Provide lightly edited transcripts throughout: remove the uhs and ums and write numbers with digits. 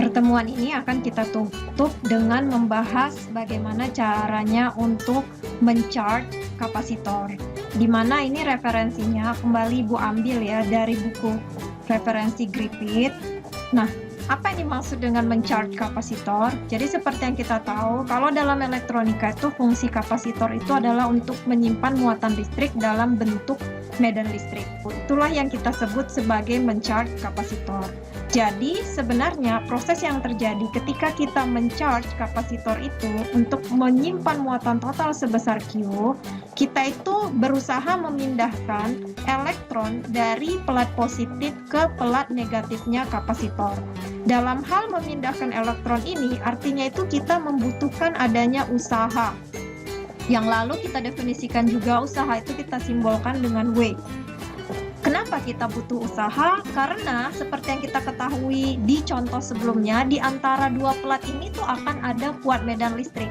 Pertemuan ini akan kita tutup dengan membahas bagaimana caranya untuk mencharge kapasitor. Di mana ini referensinya kembali Ibu ambil ya dari buku referensi Griffith. Nah, apa yang dimaksud dengan mencharge kapasitor? Jadi seperti yang kita tahu, kalau dalam elektronika itu fungsi kapasitor itu adalah untuk menyimpan muatan listrik dalam bentuk medan listrik. Itulah yang kita sebut sebagai mencharge kapasitor. Jadi sebenarnya proses yang terjadi ketika kita mencharge kapasitor itu untuk menyimpan muatan total sebesar Q, kita itu berusaha memindahkan elektron dari pelat positif ke pelat negatifnya kapasitor. Dalam hal memindahkan elektron ini, artinya itu kita membutuhkan adanya usaha. Yang lalu kita definisikan juga usaha itu kita simbolkan dengan W. Kenapa kita butuh usaha? Karena seperti yang kita ketahui di contoh sebelumnya, di antara dua pelat ini tuh akan ada kuat medan listrik.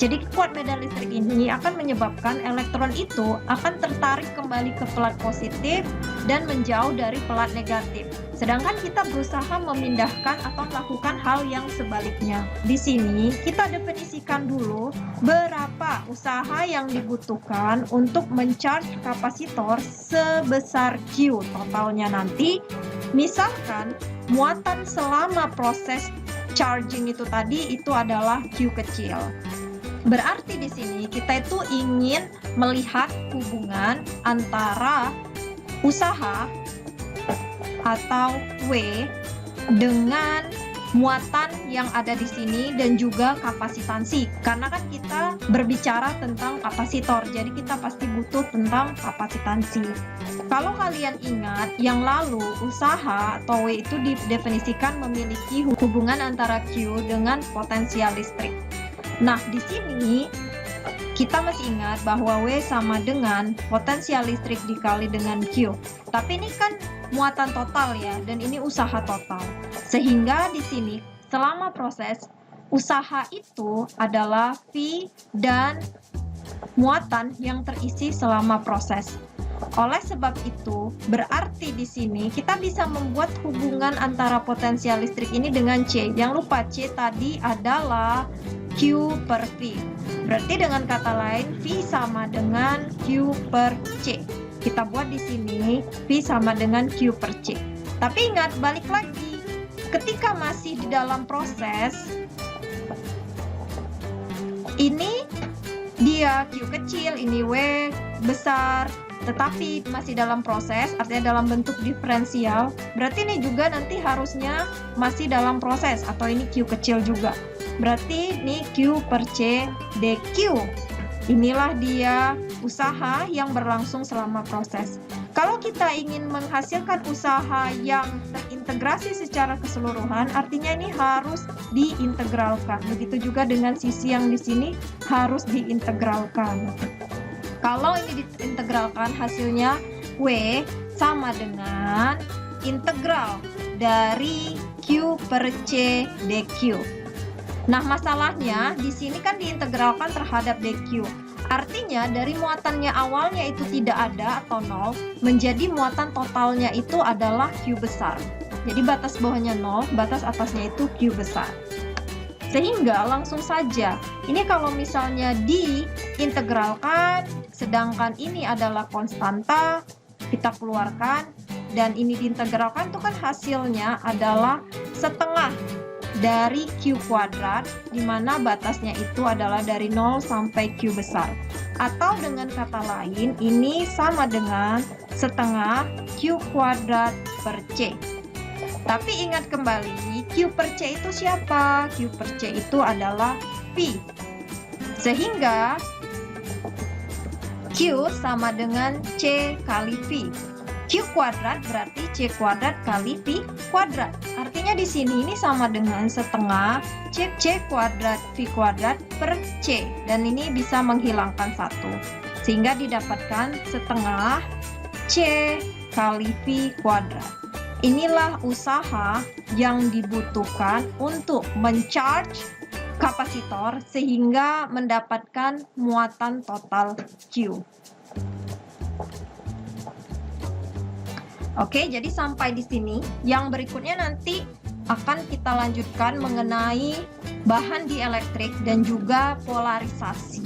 Jadi kuat medan listrik ini akan menyebabkan elektron itu akan tertarik kembali ke pelat positif dan menjauh dari pelat negatif. Sedangkan kita berusaha memindahkan atau melakukan hal yang sebaliknya. Di sini kita definisikan dulu berapa usaha yang dibutuhkan untuk mencharge kapasitor sebesar Q totalnya nanti. Misalkan muatan selama proses charging itu tadi itu adalah Q kecil. Berarti di sini kita itu ingin melihat hubungan antara usaha atau W dengan muatan yang ada di sini dan juga kapasitansi. Karena kan kita berbicara tentang kapasitor, jadi kita pasti butuh tentang kapasitansi. Kalau kalian ingat, yang lalu usaha atau W itu didefinisikan memiliki hubungan antara Q dengan potensial listrik. Nah, di sini kita masih ingat bahwa W sama dengan potensial listrik dikali dengan Q. Tapi ini kan muatan total ya, dan ini usaha total. Sehingga di sini selama proses, usaha itu adalah V dan muatan yang terisi selama proses. Oleh sebab itu, berarti di sini kita bisa membuat hubungan antara potensial listrik ini dengan C. Jangan lupa C tadi adalah Q per V. Berarti dengan kata lain, V sama dengan Q per C. Kita buat di sini, V sama dengan Q per C. Tapi ingat, balik lagi. Ketika masih di dalam proses, ini dia Q kecil, ini W besar. Tetapi masih dalam proses, artinya dalam bentuk diferensial. Berarti ini juga nanti harusnya masih dalam proses, atau ini Q kecil juga. Berarti ini Q per C dQ. Inilah dia usaha yang berlangsung selama proses. Kalau kita ingin menghasilkan usaha yang terintegrasi secara keseluruhan, artinya ini harus diintegralkan. Begitu juga dengan sisi yang di sini harus diintegralkan. Kalau ini diintegralkan, hasilnya W sama dengan integral dari Q per C dQ. Nah, masalahnya di sini kan diintegralkan terhadap dQ. Artinya dari muatannya awalnya itu tidak ada atau 0, menjadi muatan totalnya itu adalah Q besar. Jadi batas bawahnya 0, batas atasnya itu Q besar. Sehingga langsung saja, ini kalau misalnya diintegralkan, sedangkan ini adalah konstanta, kita keluarkan, dan ini diintegralkan itu kan hasilnya adalah setengah dari Q kuadrat, di mana batasnya itu adalah dari 0 sampai Q besar. Atau dengan kata lain, ini sama dengan setengah Q kuadrat per C. Tapi ingat kembali, Q per C itu siapa? Q per C itu adalah V. Sehingga Q sama dengan C kali V. Q kuadrat berarti C kuadrat kali V kuadrat. Artinya di sini ini sama dengan setengah C kuadrat V kuadrat per C. Dan ini bisa menghilangkan 1. Sehingga didapatkan setengah C kali V kuadrat. Inilah usaha yang dibutuhkan untuk mencharge kapasitor sehingga mendapatkan muatan total Q. Oke, jadi sampai di sini. Yang berikutnya nanti akan kita lanjutkan mengenai bahan dieelektrik dan juga polarisasi.